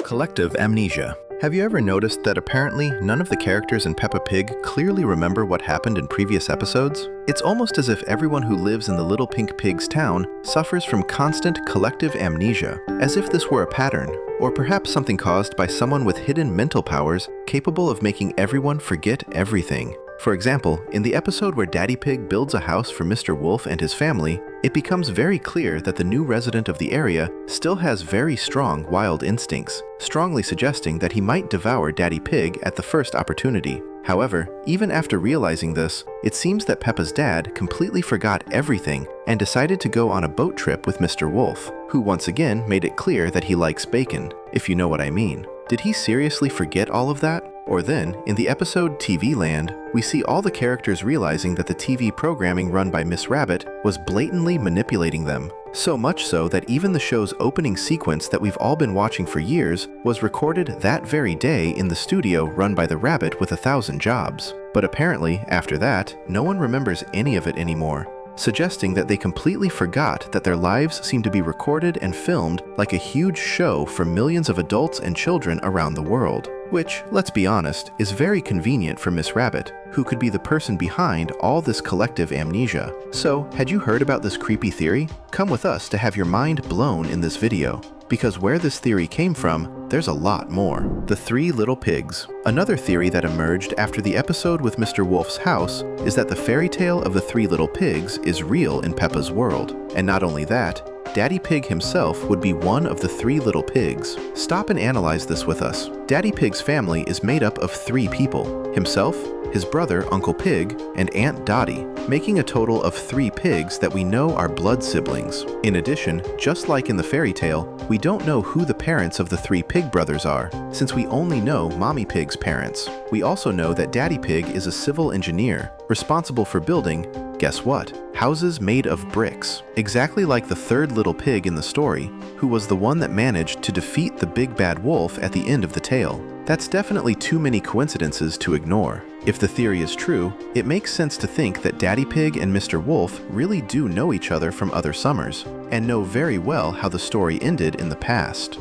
Collective amnesia. Have you ever noticed that apparently none of the characters in Peppa Pig clearly remember what happened in previous episodes? It's almost as if everyone who lives in the Little Pink Pig's town suffers from constant collective amnesia, as if this were a pattern, or perhaps something caused by someone with hidden mental powers capable of making everyone forget everything. For example, in the episode where Daddy Pig builds a house for Mr. Wolf and his family, it becomes very clear that the new resident of the area still has very strong wild instincts, strongly suggesting that he might devour Daddy Pig at the first opportunity. However, even after realizing this, it seems that Peppa's dad completely forgot everything and decided to go on a boat trip with Mr. Wolf, who once again made it clear that he likes bacon, if you know what I mean. Did he seriously forget all of that? Or then, in the episode TV Land, we see all the characters realizing that the TV programming run by Miss Rabbit was blatantly manipulating them. So much so that even the show's opening sequence that we've all been watching for years was recorded that very day in the studio run by the Rabbit with 1,000 jobs. But apparently, after that, no one remembers any of it anymore, suggesting that they completely forgot that their lives seem to be recorded and filmed like a huge show for millions of adults and children around the world. Which, let's be honest, is very convenient for Miss Rabbit, who could be the person behind all this collective amnesia. So, had you heard about this creepy theory? Come with us to have your mind blown in this video. Because where this theory came from, there's a lot more. The Three Little Pigs. Another theory that emerged after the episode with Mr. Wolf's house is that the fairy tale of the Three Little Pigs is real in Peppa's world. And not only that, Daddy Pig himself would be one of the three little pigs. Stop and analyze this with us. Daddy Pig's family is made up of 3 people: himself, his brother Uncle Pig, and Aunt Dottie, making a total of 3 pigs that we know are blood siblings. In addition, just like in the fairy tale, we don't know who the parents of the 3 pig brothers are, since we only know Mommy Pig's parents. We also know that Daddy Pig is a civil engineer, responsible for building, guess what? Houses made of bricks. Exactly like the 3rd little pig in the story, who was the one that managed to defeat the big bad wolf at the end of the tale. That's definitely too many coincidences to ignore. If the theory is true, it makes sense to think that Daddy Pig and Mr. Wolf really do know each other from other summers, and know very well how the story ended in the past.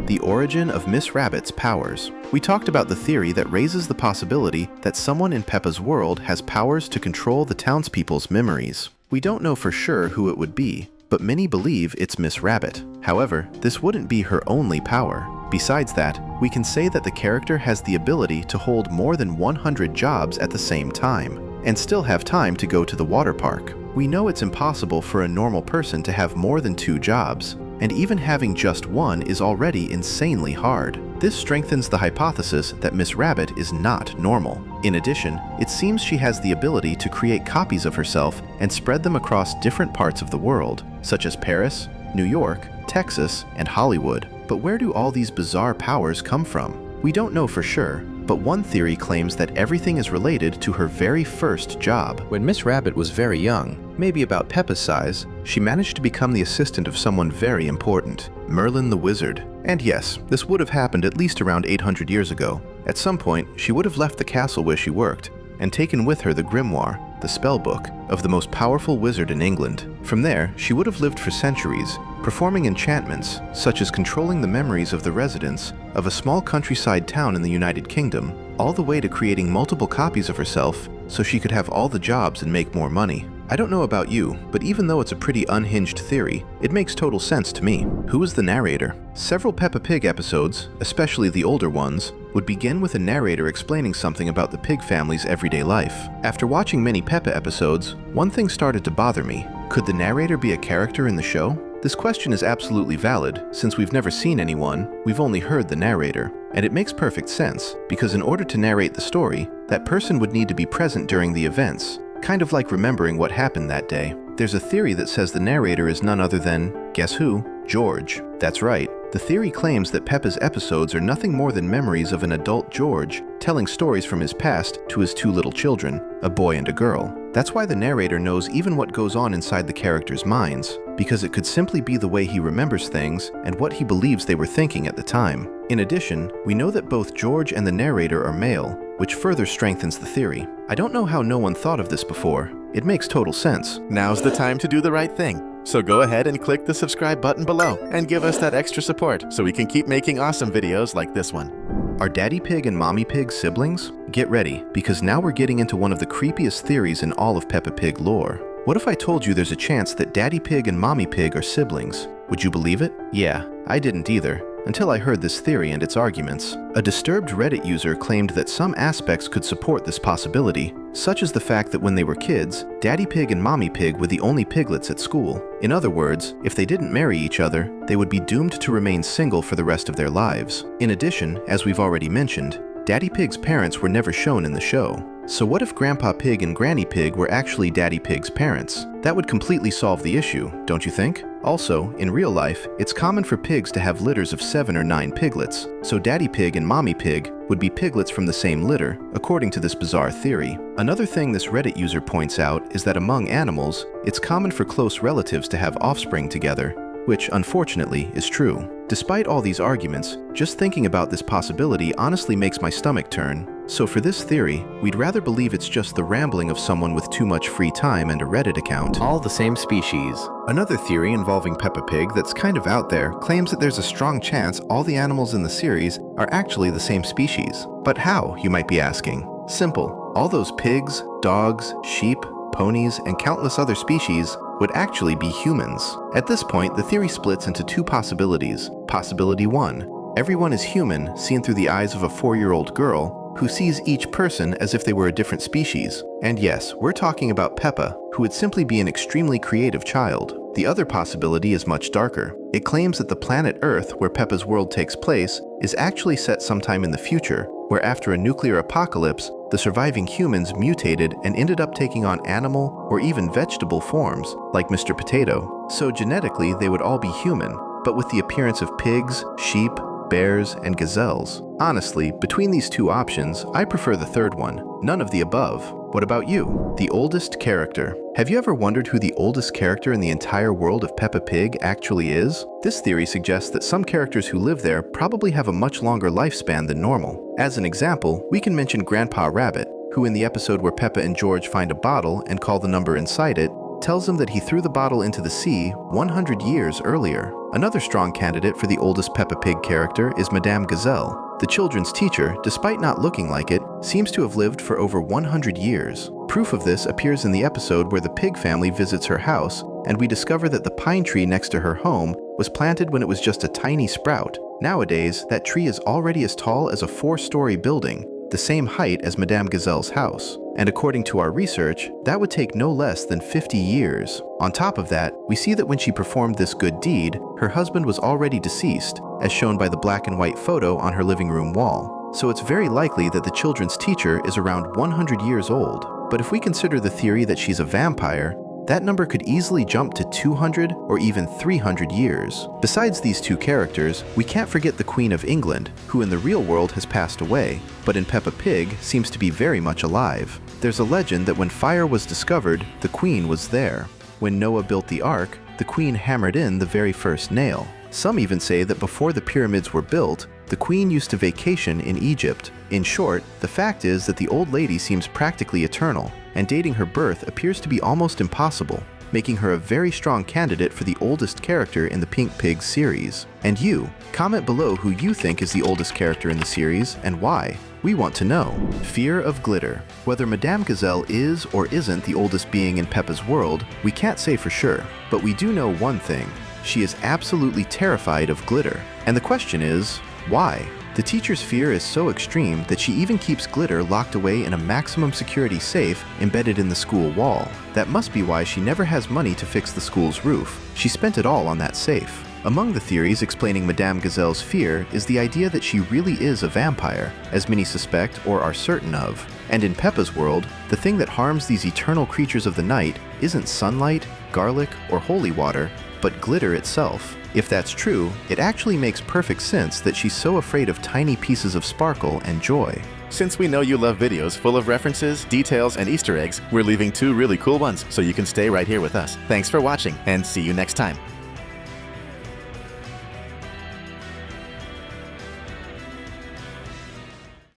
The origin of Miss Rabbit's powers. We talked about the theory that raises the possibility that someone in Peppa's world has powers to control the townspeople's memories. We don't know for sure who it would be, but many believe it's Miss Rabbit. However, this wouldn't be her only power. Besides that, we can say that the character has the ability to hold more than 100 jobs at the same time, and still have time to go to the water park. We know it's impossible for a normal person to have more than 2 jobs, and even having just one is already insanely hard. This strengthens the hypothesis that Miss Rabbit is not normal. In addition, it seems she has the ability to create copies of herself and spread them across different parts of the world, such as Paris, New York, Texas, and Hollywood. But where do all these bizarre powers come from? We don't know for sure, but one theory claims that everything is related to her very first job. When Miss Rabbit was very young, maybe about Peppa's size, she managed to become the assistant of someone very important, Merlin the Wizard. And yes, this would have happened at least around 800 years ago. At some point, she would have left the castle where she worked, and taken with her the grimoire, the spell book, of the most powerful wizard in England. From there, she would have lived for centuries, performing enchantments, such as controlling the memories of the residents of a small countryside town in the United Kingdom, all the way to creating multiple copies of herself so she could have all the jobs and make more money. I don't know about you, but even though it's a pretty unhinged theory, it makes total sense to me. Who is the narrator? Several Peppa Pig episodes, especially the older ones, would begin with a narrator explaining something about the pig family's everyday life. After watching many Peppa episodes, one thing started to bother me. Could the narrator be a character in the show? This question is absolutely valid, since we've never seen anyone, we've only heard the narrator. And it makes perfect sense, because in order to narrate the story, that person would need to be present during the events, kind of like remembering what happened that day. There's a theory that says the narrator is none other than, guess who? George. That's right. The theory claims that Peppa's episodes are nothing more than memories of an adult George telling stories from his past to his 2 little children, a boy and a girl. That's why the narrator knows even what goes on inside the characters' minds, because it could simply be the way he remembers things and what he believes they were thinking at the time. In addition, we know that both George and the narrator are male, which further strengthens the theory. I don't know how no one thought of this before. It makes total sense. Now's the time to do the right thing. So go ahead and click the subscribe button below and give us that extra support so we can keep making awesome videos like this one. Are Daddy Pig and Mommy Pig siblings? Get ready, because now we're getting into one of the creepiest theories in all of Peppa Pig lore. What if I told you there's a chance that Daddy Pig and Mommy Pig are siblings? Would you believe it? Yeah, I didn't either, until I heard this theory and its arguments. A disturbed Reddit user claimed that some aspects could support this possibility, such as the fact that when they were kids, Daddy Pig and Mommy Pig were the only piglets at school. In other words, if they didn't marry each other, they would be doomed to remain single for the rest of their lives. In addition, as we've already mentioned, Daddy Pig's parents were never shown in the show. So what if Grandpa Pig and Granny Pig were actually Daddy Pig's parents? That would completely solve the issue, don't you think? Also, in real life, it's common for pigs to have litters of 7 or 9 piglets, so Daddy Pig and Mommy Pig would be piglets from the same litter, according to this bizarre theory. Another thing this Reddit user points out is that among animals, it's common for close relatives to have offspring together, which unfortunately is true. Despite all these arguments, just thinking about this possibility honestly makes my stomach turn. So for this theory, we'd rather believe it's just the rambling of someone with too much free time and a Reddit account. All the same species. Another theory involving Peppa Pig that's kind of out there claims that there's a strong chance all the animals in the series are actually the same species. But how, you might be asking? Simple. All those pigs, dogs, sheep, ponies, and countless other species would actually be humans. At this point, the theory splits into 2 possibilities. Possibility 1. Everyone is human, seen through the eyes of a 4-year-old girl who sees each person as if they were a different species. And yes, we're talking about Peppa, who would simply be an extremely creative child. The other possibility is much darker. It claims that the planet Earth, where Peppa's world takes place, is actually set sometime in the future, where after a nuclear apocalypse, the surviving humans mutated and ended up taking on animal or even vegetable forms, like Mr. Potato. So genetically, they would all be human, but with the appearance of pigs, sheep, bears, and gazelles. Honestly, between these 2 options, I prefer the third one. None of the above. What about you? The oldest character. Have you ever wondered who the oldest character in the entire world of Peppa Pig actually is? This theory suggests that some characters who live there probably have a much longer lifespan than normal. As an example, we can mention Grandpa Rabbit, who in the episode where Peppa and George find a bottle and call the number inside it, tells them that he threw the bottle into the sea 100 years earlier. Another strong candidate for the oldest Peppa Pig character is Madame Gazelle. The children's teacher, despite not looking like it, seems to have lived for over 100 years. Proof of this appears in the episode where the pig family visits her house, and we discover that the pine tree next to her home was planted when it was just a tiny sprout. Nowadays, that tree is already as tall as a 4-story building, the same height as Madame Gazelle's house. And according to our research, that would take no less than 50 years. On top of that, we see that when she performed this good deed, her husband was already deceased, as shown by the black and white photo on her living room wall. So it's very likely that the children's teacher is around 100 years old. But if we consider the theory that she's a vampire, that number could easily jump to 200 or even 300 years. Besides these 2 characters, we can't forget the Queen of England, who in the real world has passed away, but in Peppa Pig seems to be very much alive. There's a legend that when fire was discovered, the Queen was there. When Noah built the Ark, the Queen hammered in the very first nail. Some even say that before the pyramids were built, the Queen used to vacation in Egypt. In short, the fact is that the old lady seems practically eternal, and dating her birth appears to be almost impossible, making her a very strong candidate for the oldest character in the Pink Pig series. And you, comment below who you think is the oldest character in the series and why. We want to know. Fear of glitter. Whether Madame Gazelle is or isn't the oldest being in Peppa's world, we can't say for sure, but we do know one thing. She is absolutely terrified of glitter. And the question is, why? The teacher's fear is so extreme that she even keeps glitter locked away in a maximum security safe embedded in the school wall. That must be why she never has money to fix the school's roof. She spent it all on that safe. Among the theories explaining Madame Gazelle's fear is the idea that she really is a vampire, as many suspect or are certain of. And in Peppa's world, the thing that harms these eternal creatures of the night isn't sunlight, garlic, or holy water, but glitter itself. If that's true, it actually makes perfect sense that she's so afraid of tiny pieces of sparkle and joy. Since we know you love videos full of references, details, and Easter eggs, we're leaving 2 really cool ones so you can stay right here with us. Thanks for watching, and see you next time.